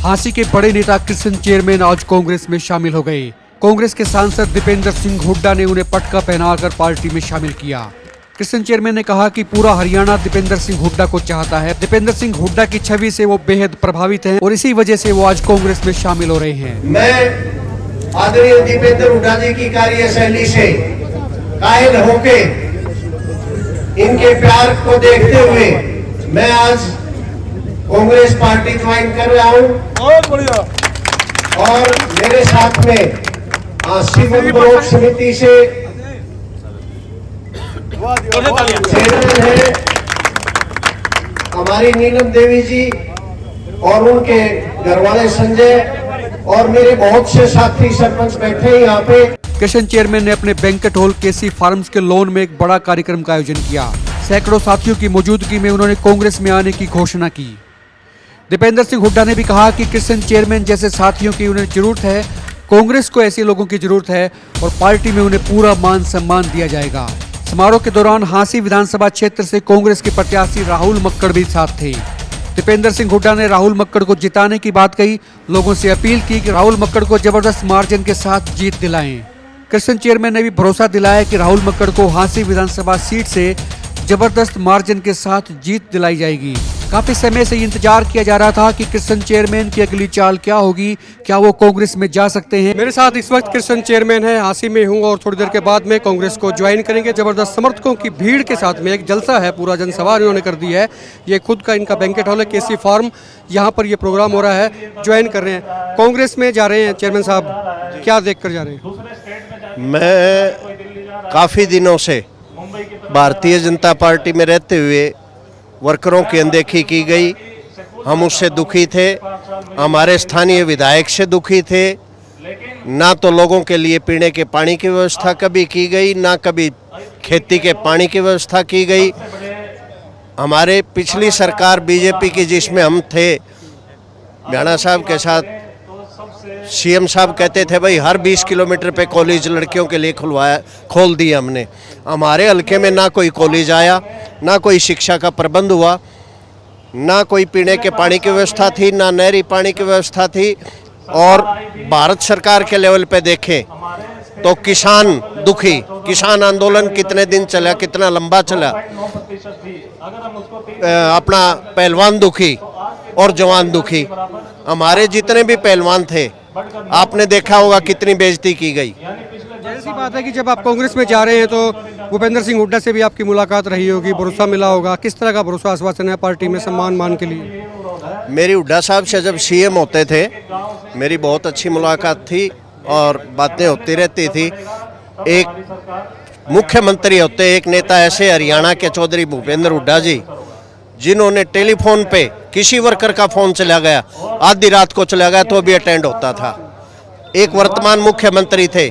हांसी के बड़े नेता कृष्ण चेयरमैन आज कांग्रेस में शामिल हो गए। कांग्रेस के सांसद दीपेंद्र सिंह हुड्डा ने उन्हें पटका पहनाकर पार्टी में शामिल किया। कृष्ण चेयरमैन ने कहा कि पूरा हरियाणा दीपेंद्र सिंह हुड्डा को चाहता है। दीपेंद्र सिंह हुड्डा की छवि से वो बेहद प्रभावित हैं और इसी वजह से वो आज कांग्रेस में शामिल हो रहे हैं। मैं आदरणीय दीपेंद्र हुड्डा जी की कार्यशैली से कायल होके इनके प्यार को देखते हुए मैं आज कांग्रेस पार्टी ज्वाइन कर रहा हूं। बहुत बढ़िया। और मेरे साथ में शिवन ब्लॉक समिति से चेयरमैन है हमारी नीलम देवी जी और उनके घरवाले संजय और मेरे बहुत से साथी सरपंच बैठे हैं यहाँ पे। कृष्ण चेयरमैन ने अपने बैंकेट हॉल केसी फार्म्स के लॉन में एक बड़ा कार्यक्रम का आयोजन किया। सैकड़ों साथियों की मौजूदगी में उन्होंने कांग्रेस में आने की घोषणा की। दीपेंद्र सिंह हुड्डा ने भी कहा कि कृष्ण चेयरमैन जैसे साथियों की उन्हें जरूरत है, कांग्रेस को ऐसे लोगों की जरूरत है और पार्टी में उन्हें पूरा मान सम्मान दिया जाएगा। समारोह के दौरान हांसी विधानसभा क्षेत्र से कांग्रेस के प्रत्याशी राहुल मक्कड़ भी साथ थे। दीपेंद्र सिंह हुड्डा ने राहुल मक्कड़ को जिताने की बात कही, लोगों से अपील की कि राहुल मक्कड़ को जबरदस्त मार्जिन के साथ जीत दिलाएं। कृष्ण चेयरमैन ने भी भरोसा दिलाया कि राहुल मक्कड़ को हांसी विधानसभा सीट से जबरदस्त मार्जिन के साथ जीत दिलाई जाएगी। काफी समय से इंतजार किया जा रहा था कि कृष्ण चेयरमैन की अगली चाल क्या होगी, क्या वो कांग्रेस में जा सकते हैं। मेरे साथ इस वक्त कृष्ण चेयरमैन है, हांसी में हूँ और थोड़ी देर के बाद में कांग्रेस को ज्वाइन करेंगे। जबरदस्त समर्थकों की भीड़ के साथ में एक जलसा है, पूरा जनसभा इन्होंने कर दी है। ये खुद का इनका बैंकेट हॉल है केसी फार्म, यहाँ पर ये प्रोग्राम हो रहा है। ज्वाइन कर रहे हैं, कांग्रेस में जा रहे हैं। चेयरमैन साहब क्या देख कर जा रहे हैं? मैं काफी दिनों से भारतीय जनता पार्टी में रहते हुए वर्करों की अनदेखी की गई, हम उससे दुखी थे। हमारे स्थानीय विधायक से दुखी थे। ना तो लोगों के लिए पीने के पानी की व्यवस्था कभी की गई, ना कभी खेती के पानी की व्यवस्था की गई। हमारे पिछली सरकार बीजेपी की जिसमें हम थे, म्याणा साहब के साथ सीएम साहब कहते थे भाई हर 20 किलोमीटर पे कॉलेज लड़कियों के लिए खोल दिया हमने। हमारे हल्के में ना कोई कॉलेज आया, ना कोई शिक्षा का प्रबंध हुआ, ना कोई पीने के पानी की व्यवस्था थी, ना नहरी पानी की व्यवस्था थी। और भारत सरकार के लेवल पे देखें तो किसान दुखी, किसान आंदोलन कितने दिन चला, कितना लंबा चला। अपना पहलवान दुखी और जवान दुखी। हमारे जितने भी पहलवान थे आपने देखा होगा कितनी बेइज्जती की गई। ऐसी बात है कि जब आप कांग्रेस में जा रहे हैं तो भूपेंद्र सिंह हुड्डा से भी आपकी मुलाकात रही होगी, भरोसा मिला होगा। किस तरह का भरोसा आश्वासन है पार्टी में सम्मान मान के लिए? मेरी हुड्डा साहब से जब सीएम होते थे मेरी बहुत अच्छी मुलाकात थी और बातें होती रहती थी। एक मुख्यमंत्री होते, एक नेता ऐसे हरियाणा के चौधरी भूपेंद्र हुड्डा जी, जिन्होंने टेलीफोन पे किसी वर्कर का फोन चला गया, आधी रात को चला गया तो भी अटेंड होता था। एक वर्तमान मुख्यमंत्री थे,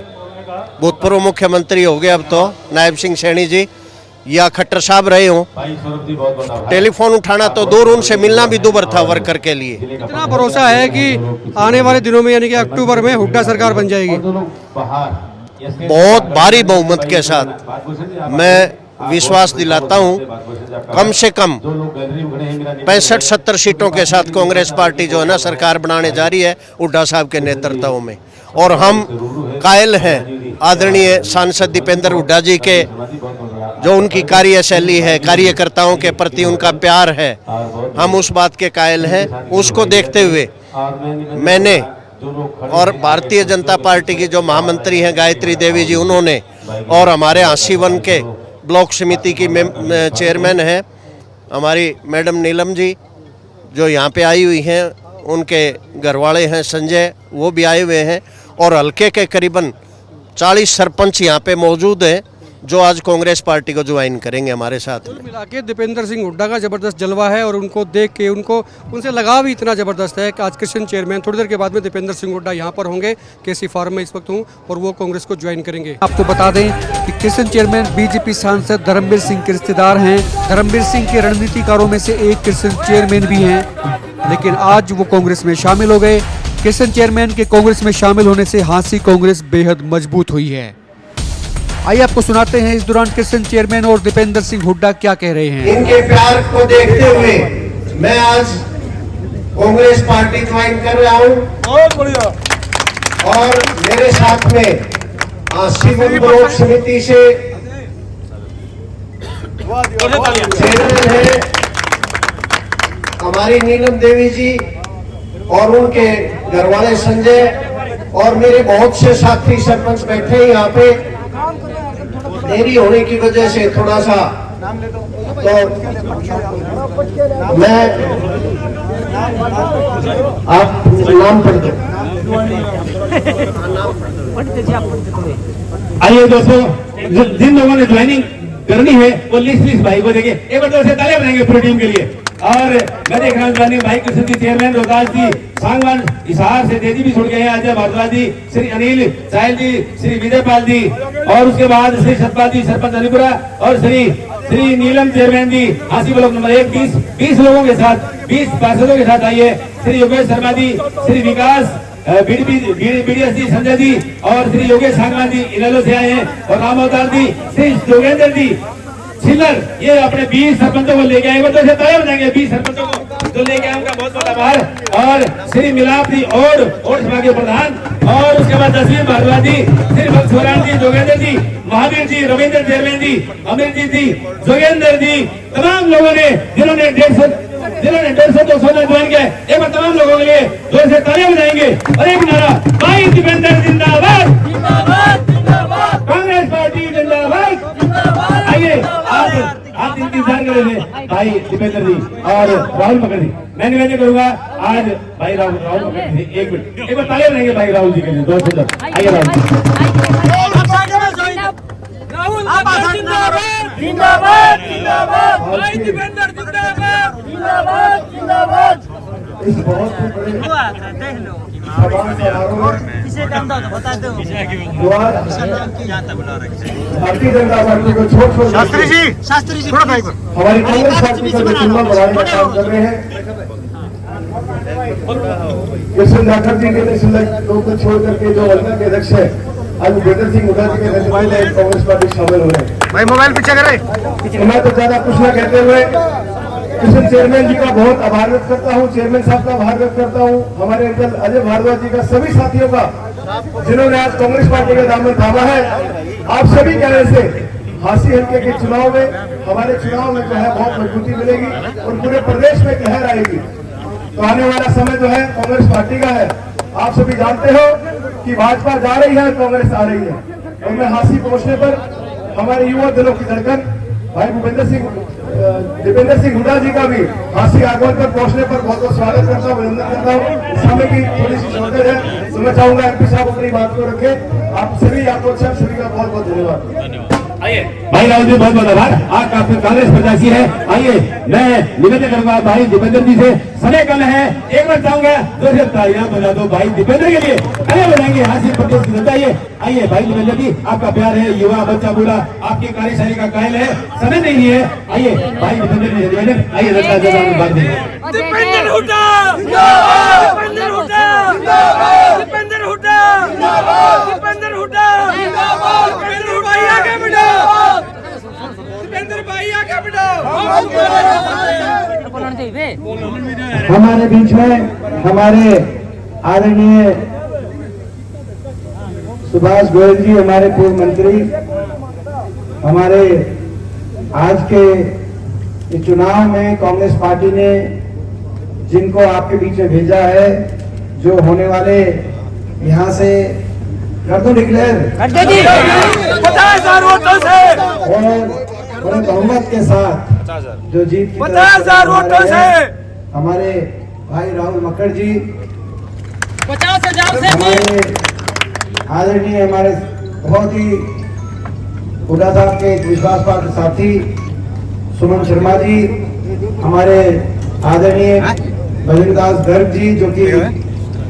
भूतपूर्व मुख्यमंत्री हो गए अब तो, नायब सिंह सैनी जी या खट्टर साहब रहे हों, टेलीफोन उठाना तो दूर, उनसे मिलना भी दूभर था वर्कर के लिए। इतना भरोसा है कि आने वाले दिनों में यानी कि अक्टूबर में हुड्डा सरकार बन जाएगी? बहुत भारी बहुमत के साथ मैं विश्वास दिलाता हूं, कम से कम 65-70 सीटों के साथ कांग्रेस पार्टी जो है ना सरकार बनाने जा रही है हुड्डा साहब के नेतृत्व में। और हम कायल हैं आदरणीय सांसद दीपेंद्र हुड्डा जी के, जो उनकी कार्यशैली है, कार्यकर्ताओं के प्रति उनका प्यार है, हम उस बात के कायल हैं। उसको देखते हुए मैंने और भारतीय जनता पार्टी की जो महामंत्री हैं गायत्री देवी जी, उन्होंने और हमारे हांसी वन के ब्लॉक समिति की चेयरमैन हैं हमारी मैडम नीलम जी, जो यहाँ पे आई हुई हैं, उनके घरवाले हैं संजय, वो भी आए हुए हैं। और हल्के के करीबन 40 सरपंच यहाँ पे मौजूद हैं जो आज कांग्रेस पार्टी को ज्वाइन करेंगे हमारे साथ में। मिला के दीपेंद्र सिंह हुड्डा का जबरदस्त जलवा है और उनको देख के उनसे लगाव ही इतना जबरदस्त है कि आज कृष्ण चेयरमैन थोड़ी देर के बाद में दीपेंद्र सिंह हुड्डा यहाँ पर होंगे, केसी फार्म में इस वक्त हूँ, और वो कांग्रेस को ज्वाइन करेंगे। आपको बता दें कि कृष्ण चेयरमैन बीजेपी सांसद धर्मवीर सिंह के रिश्तेदार हैं। धर्मवीर सिंह के रणनीतिकारों में से एक कृष्ण चेयरमैन भी हैं, लेकिन आज वो कांग्रेस में शामिल हो गए। कृष्ण चेयरमैन के कांग्रेस में शामिल होने से हांसी कांग्रेस बेहद मजबूत हुई है। आइए आपको सुनाते हैं इस दौरान कृष्ण चेयरमैन और दीपेंद्र सिंह हुड्डा क्या कह रहे हैं। इनके प्यार को देखते हुए मैं आज कांग्रेस पार्टी ज्वाइन कर रहा हूं। बहुत बढ़िया। और मेरे साथ में शिवम ब्लॉक समिति से चेयरमैन है हमारी नीलम देवी जी और उनके घरवाले संजय और मेरे बहुत से साथी सरपंच बैठे हैं यहाँ पे। देरी होने की वजह से थोड़ा सा तो मैं आप नाम पढ़ दो। आइए दोस्तों, जिन लोगों ने ज्वाइनिंग करनी है वो लिस्ट भाई को देंगे। एक बार जोर से तालियां बजाएंगे पूरी टीम के लिए। और मैं देख रहा हूँ ज्वाइनिंग भाई कृष्ण जी, चेयरमैन रोहतास जी, सांगवान हिसार से देदी भी छुड़ गए हैं, अजय भारद्वाज जी, श्री अनिल साहिल जी, श्री विजयपाल जी और उसके बाद श्री सतपाल जी सरपंच अलीपुरा और श्री नीलम चेयरमैन जी हासी ब्लॉक नंबर 1। 20 लोगों के साथ 20 पार्षदों के साथ आइए। श्री योगेश शर्मा जी, श्री विकास बीडीएस जी संजय जी और श्री योगेश सांगवान जी इनेलो से आए हैं और राम अवतार जी, श्री जोगेंद्र जी छिल्लर, ये अपने 20 सरपंचों को लेके आए। तो से तैयार हो जाएंगे 20 सरपंचों को जो लेके आए, उनका बहुत बहुत आभार। और श्री मिलाप जी और सभा के प्रधान और उसके बाद जसवीर भारद्वाज जी, श्री भक्तराम जी, जोगेंद्र जी, महावीर जी, रविंद्र चेयरमैन जी, अमृत जी, जोगेंद्र जी, तमाम लोगों ने जिन्होंने 150-200 में ज्वाइन किया। एक बार तमाम लोगों के लिए जोर से तालियां बजाएंगे और एक नारा, भाई दीपेंद्र जिंदाबाद, कांग्रेस पार्टी जिंदाबाद। आइए आप इंतजार कर रहे थे भाई दीपेंद्र जी और राहुल मकर जी। मैं निवेदन करूंगा आज भाई राहुल मकर जी, एक मिनट एक बार तालियां बजाएंगे भाई राहुल जी के लिए। 2 सुंदर आइए राहुल जिंदाबाद जिंदाबाद, भाई दीपेंद्र जिंदाबाद जिंदाबाद जिंदाबाद। इस बहुत ही बड़े भारतीय जनता पार्टी को छोड़ शास्त्री जी हमारी कांग्रेस पार्टी का चुनाव बढ़ाने का काम कर रहे हैं। कृष्ण जाखड़ जी के लोग को छोड़ करके जो वर्गा के अध्यक्ष है आज भूपेंद्र सिंह हुड्डा जी के नेतृत्व में कांग्रेस पार्टी शामिल हो रहे हैं। भाई मोबाइल पीछे करे। मैं तो ज्यादा कुछ न कहते हुए कृष्ण चेयरमैन जी का बहुत आभार व्यक्त करता हूँ, चेयरमैन साहब का आभार व्यक्त करता हूँ, हमारे अंकल अजय भारद्वाज जी का, सभी साथियों का जिन्होंने आज कांग्रेस पार्टी का दामन थामा है। आप सभी कहने से हासी हल्के के चुनाव में हमारे चुनाव में जो है बहुत मजबूती मिलेगी और पूरे प्रदेश में लहर आएगी। तो आने वाला समय जो है कांग्रेस पार्टी का है। आप सभी जानते हो कि भाजपा जा रही है, कांग्रेस आ रही है। और मैं हासी पहुंचने पर हमारे युवा दलों की धड़कन भाई दीपेंद्र सिंह हुड्डा जी का भी हासी आगमन पर पहुंचने पर बहुत बहुत स्वागत करता हूँ, अभिनंदन करता हूँ। समय की थोड़ी सी शॉर्टेज है तो मैं चाहूंगा एमपी साहब अपनी बात को रखें। आप सभी आपको सभी का बहुत बहुत धन्यवाद। आइए भाई राहुल जी, बहुत बहुत आभार। आप आपके कांग्रेस प्रत्याशी है। आइए मैं निवेदन करूंगा भाई दीपेंद्र जी से, समय कम है, एक बार चाहूंगा जोर से तालियां बजा दो भाई दीपेंद्र के लिए। अरे बजाएंगे हासी प्रदेश की जनता। आइए भाई दीपेंद्र जी, आपका प्यार है, युवा बच्चा बूढ़ा आपकी कार्यशैली का कायल है, समय नहीं है। आइए भाई दीपेंद्र जी निवेदन, आइए दीपेंद्र हुड्डा जिंदाबाद, दीपेंद्र हुड्डा जिंदाबाद, दीपेंद्र हुड्डा जिंदाबाद, दीपेंद्र हुड्डा जिंदाबाद, दीपेंद्र भाई आगे बढ़ो, दीपेंद्र भाई आगे बढ़ो। हमारे बीच में हमारे आदरणीय सुभाष गोयल जी, हमारे पूर्व मंत्री, हमारे आज के चुनाव में कांग्रेस पार्टी ने जिनको आपके बीच में भेजा है, जो होने वाले यहाँ से कर दो डिक्लेयर 50,000 वोटों से और बहुमत के साथ जो जीत की 50,000 वोटों से हमारे भाई राहुल मकर जी, 50,000 से हमारे आदरणीय हमारे बहुत ही हुड्डा साहब के विश्वास पात्र साथी सुमन शर्मा जी, हमारे आदरणीय भजनदास गर्ग जी जो कि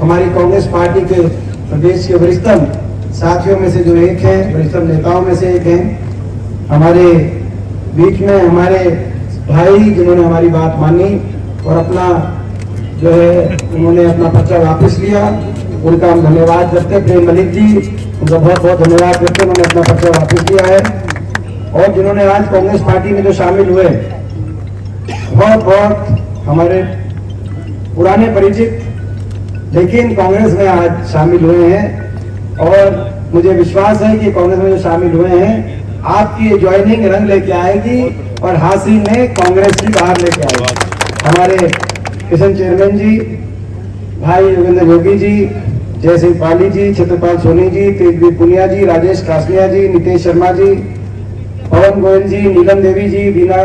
हमारी कांग्रेस पार्टी के प्रदेश के वरिष्ठतम साथियों में से जो एक है, वरिष्ठतम नेताओं में से एक हैं। हमारे बीच में हमारे भाई जिन्होंने हमारी बात मानी और अपना जो है उन्होंने अपना पर्चा वापस लिया, उनका हम धन्यवाद करते हैं। प्रेम मलिक जी, उनका बहुत बहुत धन्यवाद करते हैं, उन्होंने अपना पर्चा वापस लिया है। और जिन्होंने आज कांग्रेस पार्टी में जो शामिल हुए, बहुत बहुत हमारे पुराने परिचित, लेकिन कांग्रेस में आज शामिल हुए हैं और मुझे विश्वास है कि कांग्रेस में जो शामिल हुए हैं आपकी ये ज्वाइनिंग रंग लेके आएगी और हासिल में कांग्रेस की बाहर लेके आएगी। हमारे किशन चेयरमैन जी, भाई योगेंद्र योगी जी, जय सिंह पाली जी, छत्रपाल सोनी जी, तेजवीर पुनिया जी, राजेश कासनिया जी, नितेश शर्मा जी, पवन गोयल जी, नीलम देवी जी, बीना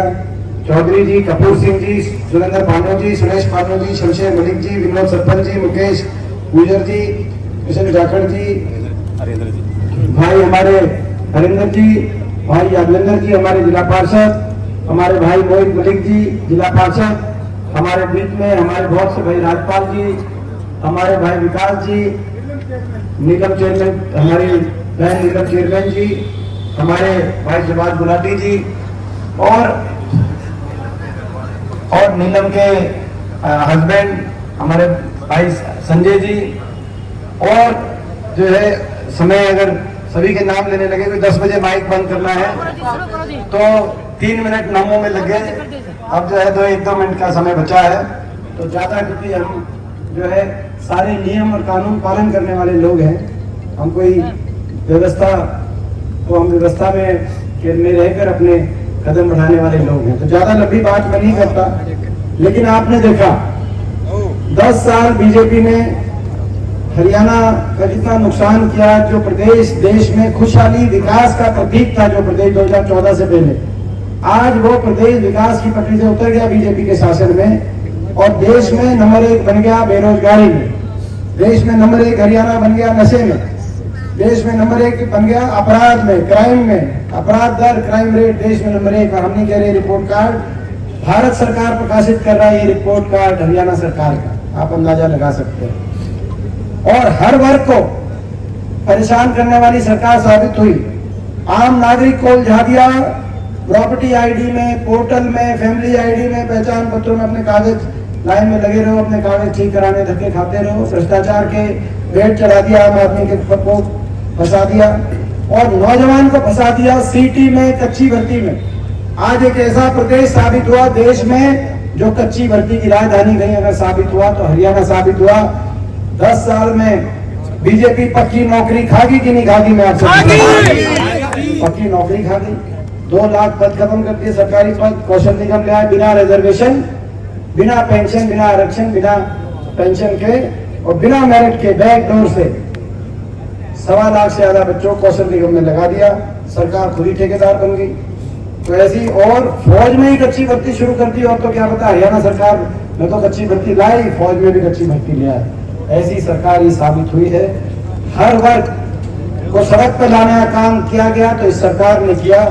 चौधरी जी, कपूर सिंह जी, सुरेंद्र पानो जी, सुरेश पानो जी, शमशेर मलिक जी, विनोद सरपंच जी, मुकेश गुजर जी, किशन जाखड़ जी, भाई हमारे हरिंदर जी, भाई यादवेंद्र जी हमारे जिला पार्षद, हमारे भाई मोहित मलिक जी जिला पार्षद, हमारे बीच में हमारे बहुत से भाई राजपाल जी, हमारे भाई विकास जी, निगम चेयरमैन, हमारी बहन निगम चेयरमैन जी, हमारे भाई सुभाष गुलाटी जी और नीलम के हस्बैंड हमारे भाई संजय जी। और जो है समय अगर सभी के नाम लेने लगे तो 10 बजे माइक बंद करना है, तो 3 मिनट नामों में लगे। अब जो है 1-2 मिनट का समय बचा है, तो ज्यादा क्योंकि हम जो है सारे नियम और कानून पालन करने वाले लोग हैं, हम कोई व्यवस्था तो हम व्यवस्था में रहकर अपने कदम बढ़ाने वाले लोग हैं, तो ज्यादा लंबी बात मैं नहीं करता। लेकिन आपने देखा 10 साल बीजेपी ने हरियाणा का जितना नुकसान किया, जो प्रदेश देश में खुशहाली विकास का प्रतीक था, जो प्रदेश 2014 से पहले, आज वो प्रदेश विकास की पटरी से उतर गया बीजेपी के शासन में, और देश में नंबर 1 बन गया बेरोजगारी में, देश में नंबर 1 हरियाणा बन गया नशे में, देश में नंबर 1 बन गया अपराध में, क्राइम में, अपराध दर, क्राइम रेट देश में नंबर 1। हम नहीं कह रहे रिपोर्ट कार्ड, भारत सरकार प्रकाशित कर रहा है ये रिपोर्ट कार्ड हरियाणा सरकार का, आप अंदाजा लगा सकते हैं। और हर वर्ग को परेशान करने वाली सरकार साबित हुई। आम नागरिक को उलझा दिया, प्रॉपर्टी आईडी में, पोर्टल में, फैमिली आईडी में, पहचान पत्रों में अपने कागज लाइन में लगे रहो, अपने कागज ठीक कराने धक्के खाते रहो, भ्रष्टाचार के भेंट चढ़ा दिया, आम आदमी के को फंसा दिया और नौजवान को फंसा दिया सीटी में, कच्ची भर्ती में। आज एक ऐसा प्रदेश साबित हुआ देश में जो कच्ची भर्ती की राजधानी कहीं अगर साबित हुआ तो हरियाणा साबित हुआ। 10 साल में बीजेपी पक्की नौकरी खागी कि नहीं खागी, मैं आपसे पक्की नौकरी खागी। 2 लाख पद खत्म कर दिए सरकारी पद, कौशल निगम ले आए बिना रिजर्वेशन, बिना पेंशन, बिना आरक्षण, बिना पेंशन के और बिना मेरिट के बैकडोर से 1.25 लाख से ज्यादा बच्चों को कौशल निगम में लगा दिया। सरकार खुद ही ठेकेदार बन गई। तो ऐसी और फौज में ही कच्ची भर्ती शुरू कर दी, और तो क्या पता हरियाणा सरकार में तो कच्ची भर्ती लाई, फौज में भी कच्ची भर्ती ले आए। ऐसी सरकार ही साबित हुई है। हर वर्ग को सड़क पर लाने का काम किया गया तो इस सरकार ने किया,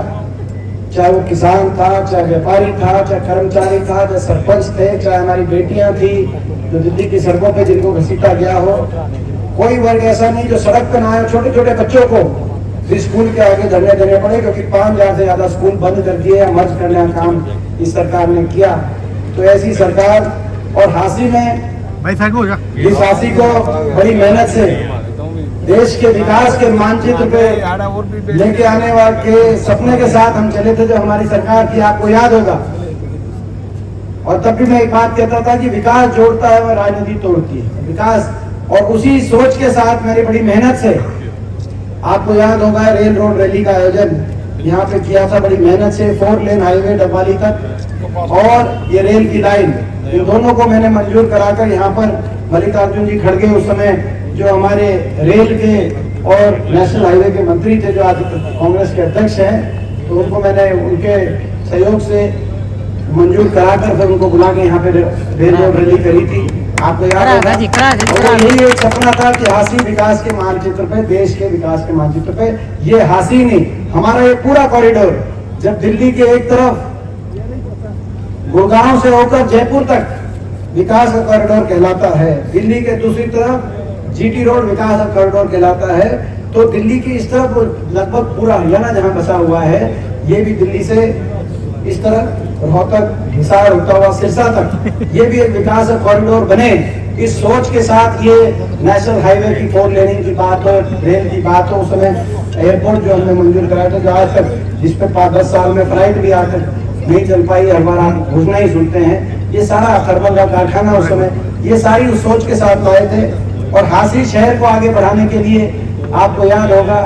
चाहे वो किसान था, चाहे व्यापारी था, चाहे कर्मचारी था, चाहे सरपंच थे, चाहे हमारी बेटियां थी जो दिल्ली की सड़कों पे जिनको घसीटा गया हो। कोई वर्ग ऐसा नहीं जो सड़क पर ना आए। छोटे छोटे बच्चों को भी स्कूल के आगे धरने देने पड़े, क्योंकि 5000 से ज्यादा स्कूल बंद कर दिए, मर्ज करने का काम इस सरकार ने किया। तो ऐसी सरकार, और हासिल में इस हासिल को बड़ी मेहनत से देश के विकास के मानचित्र पे लेके आने वाले के सपने के साथ हम चले थे जो हमारी सरकार थी, आपको याद होगा। और तब भी मैं एक बात कहता था कि विकास जोड़ता है और राजनीति तोड़ती है। विकास और उसी सोच के साथ मेरी बड़ी मेहनत से, आपको याद होगा रेल रोड रैली का आयोजन यहाँ पे किया था बड़ी मेहनत से, 4 लेन हाईवे डबवाली तक और ये रेल की लाइन, इन दोनों को मैंने मंजूर कराकर यहाँ पर मल्लिकार्जुन जी खड़गे उस समय जो हमारे रेल के और नेशनल हाईवे के मंत्री थे, जो आज कांग्रेस के अध्यक्ष हैं, तो उनको मैंने उनके सहयोग से मंजूर कराकर फिर उनको बुला के यहाँ पे रेल रोड रैली करी थी। आपको याद होगा। और यही एक सपना था कि हासिल विकास के मानचित्र पे, देश के विकास के मानचित्र पे, ये हासिल नहीं, हमारा ये पूरा कॉरिडोर, जब दिल्ली के एक तरफ गुड़गांव से होकर जयपुर तक विकास का कॉरिडोर कहलाता है, दिल्ली के दूसरी तरफ जीटी रोड विकास का कॉरिडोर कहलाता है, तो दिल्ली की इस तरफ लगभग पूरा हरियाणा जहां बसा हुआ है, ये भी दिल्ली से इस तरफ रोहतक, हिसार होता हुआ सिरसा तक, ये भी एक विकास का कॉरिडोर बने। इस सोच के साथ ये नेशनल हाईवे की 4 लेनिंग की बात हो, रेल की बात हो, उस समय एयरपोर्ट जो हमने मंजूर कराया था, जो आज तक जिस पे 5-10 साल में फ्लाइट भी आकर नहीं चल पाई, हर बार हम घोषणा ही सुनते हैं, ये सारा थर्मल का कारखाना उस समय, ये सारी उस सोच के साथ लाए थे। और हासी शहर को आगे बढ़ाने के लिए आपको याद होगा,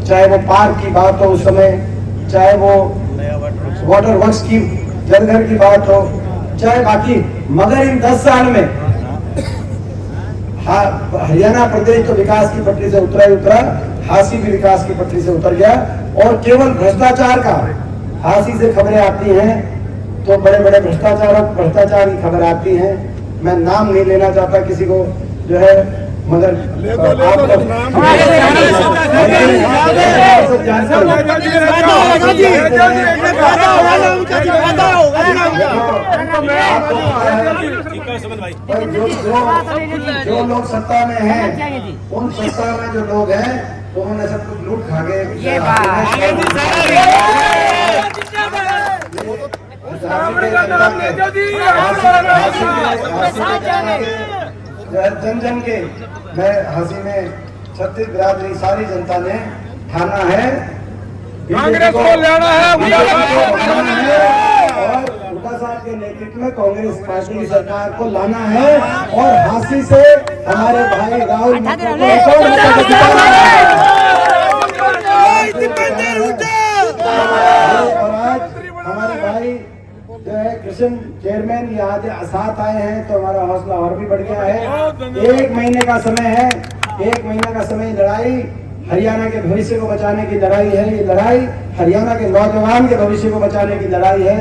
चाहे वो पार्क की बात हो उस समय, चाहे वो वाटर वर्क्स की जलघर की बात हो, चाहे बाकी, मगर इन 10 साल में हरियाणा प्रदेश तो विकास की पटरी से उतरा ही उतरा, हासी भी विकास की पटरी से उतर गया। और केवल भ्रष्टाचार का हासी से खबरें आती हैं तो बड़े बड़े भ्रष्टाचार की खबर आती हैं। मैं नाम नहीं लेना चाहता किसी को जो है, मगर आप जो लोग सत्ता में हैं, उन सत्ता में जो लोग हैं उन्होंने सब कुछ लूट खा के जन जन के मैं हंसी में छत्तीस बिरादरी सारी जनता ने ठाना है कांग्रेस को लेना है, और हुड्डा साहब के नेतृत्व में कांग्रेस पार्टी की सरकार को लाना है और हांसी से हमारे भाई राहुल और आज हमारे भाई जो है कृष्ण चेयरमैन ये आज साथ आए हैं तो हमारा हौसला और भी बढ़ गया है। 1 महीने का समय है, 1 महीने का समय लड़ाई हरियाणा के भविष्य को बचाने की लड़ाई है। ये लड़ाई हरियाणा के नौजवान के भविष्य को बचाने की लड़ाई है।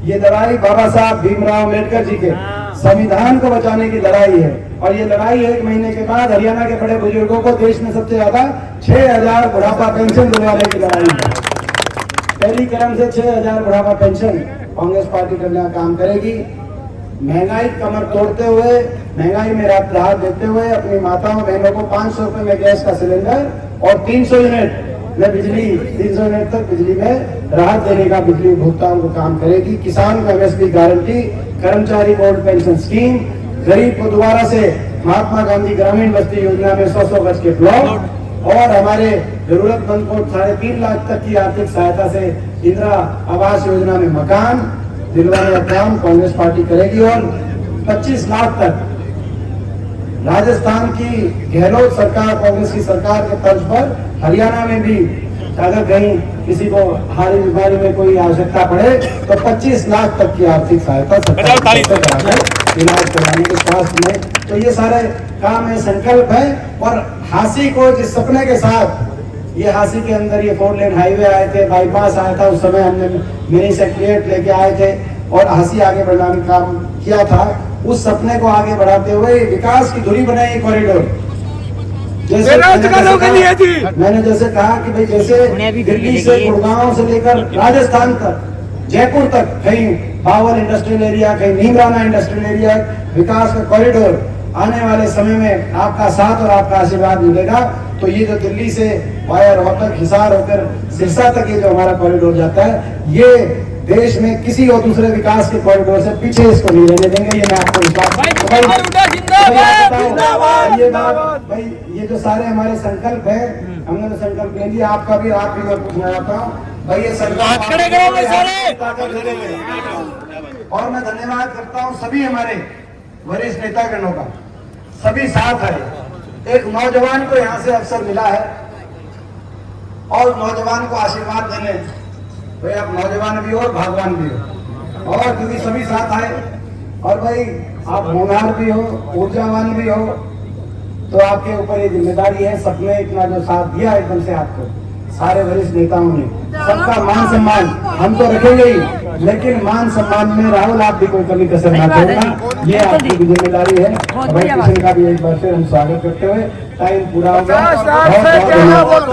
ये लड़ाई बाबा साहब भीमराव अम्बेडकर जी के संविधान को बचाने की लड़ाई है। और ये लड़ाई 1 महीने के बाद हरियाणा के बड़े बुजुर्गों को देश में सबसे ज्यादा 6000 बुढ़ापा पेंशन दिलवाने की लड़ाई है। पहली क्रम से 6000 बुढ़ापा पेंशन कांग्रेस पार्टी करने का काम करेगी। महंगाई कमर तोड़ते हुए, महंगाई में राहत देते हुए अपनी माताओं बहनों को 500 रुपए में गैस का सिलेंडर और 300 यूनिट में बिजली, 300 यूनिट तक बिजली में राहत देने का बिजली भुगतान को काम करेगी। किसान को एमएसपी गारंटी, कर्मचारी को ओल्ड पेंशन स्कीम, गरीब को दोबारा से महात्मा गांधी ग्रामीण बस्ती योजना में 100 गज के प्लॉट और हमारे जरूरतमंद को 3.5 लाख तक की आर्थिक सहायता से इंदिरा आवास योजना में मकान दिलवाने का काम कांग्रेस पार्टी करेगी। और 25 लाख तक राजस्थान की गहलोत सरकार, कांग्रेस की सरकार के तर्ज पर हरियाणा में भी अगर कहीं किसी को हारी बीमारी में कोई आवश्यकता पड़े तो 25 लाख तक की आर्थिक सहायता सरकार इलाज कराने के स्वास्थ्य में। तो ये सारे काम है, संकल्प है। और हांसी को जिस सपने के साथ ये हांसी के अंदर ये 4 लेन हाईवे आए थे, बाईपास आया था, उस समय हमने मिनी सेक्रेटरिएट लेके आए थे और हांसी आगे बढ़ाने का काम किया था। उस सपने को आगे बढ़ाते हुए विकास की धुरी बनाई कॉरिडोर। जैसे मैंने जैसे कहा कि भाई जैसे दिल्ली से गुड़गांव से लेकर राजस्थान तक, जयपुर तक, कहीं बावल इंडस्ट्रियल एरिया, कहीं नीमराना इंडस्ट्रियल एरिया, विकास का कॉरिडोर आने वाले समय में आपका साथ और आपका आशीर्वाद मिलेगा। तो ये जो दिल्ली से वाया रोहतक, हिसार होकर सिरसा तक ये जो हमारा कॉरिडोर जाता है, ये देश में किसी और दूसरे विकास के कॉरिडोर से पीछे इसको नहीं रहने देंगे। ये मैं आपको विश्वास, ये बात भाई, ये जो सारे हमारे संकल्प है, हमने तो संकल्प ले लिया। आपका भी, आप भी मैं पूछना चाहता हूँ भाई, ये संकल्प और मैं धन्यवाद करता हूँ सभी हमारे वरिष्ठ नेतागणों का, सभी साथ है। एक नौजवान को यहाँ से अवसर मिला है और नौजवान को आशीर्वाद देने, भाई आप नौजवान भी हो और भगवान भी हो, और क्योंकि सभी साथ आए और भाई आप होनहार भी हो, ऊर्जावान भी हो, तो आपके ऊपर ये जिम्मेदारी है। सबने इतना जो साथ दिया एकदम से आपको, सारे वरिष्ठ नेताओं ने, सबका मान सम्मान हम तो रखेंगे ही, लेकिन मान सम्मान में राहुल आप भी कोई कमी कसर ना छोड़ना, ये आपकी जिम्मेदारी है। भाई किशन का भी एक बार से हम स्वागत करते हुए टाइम पूरा हो गया।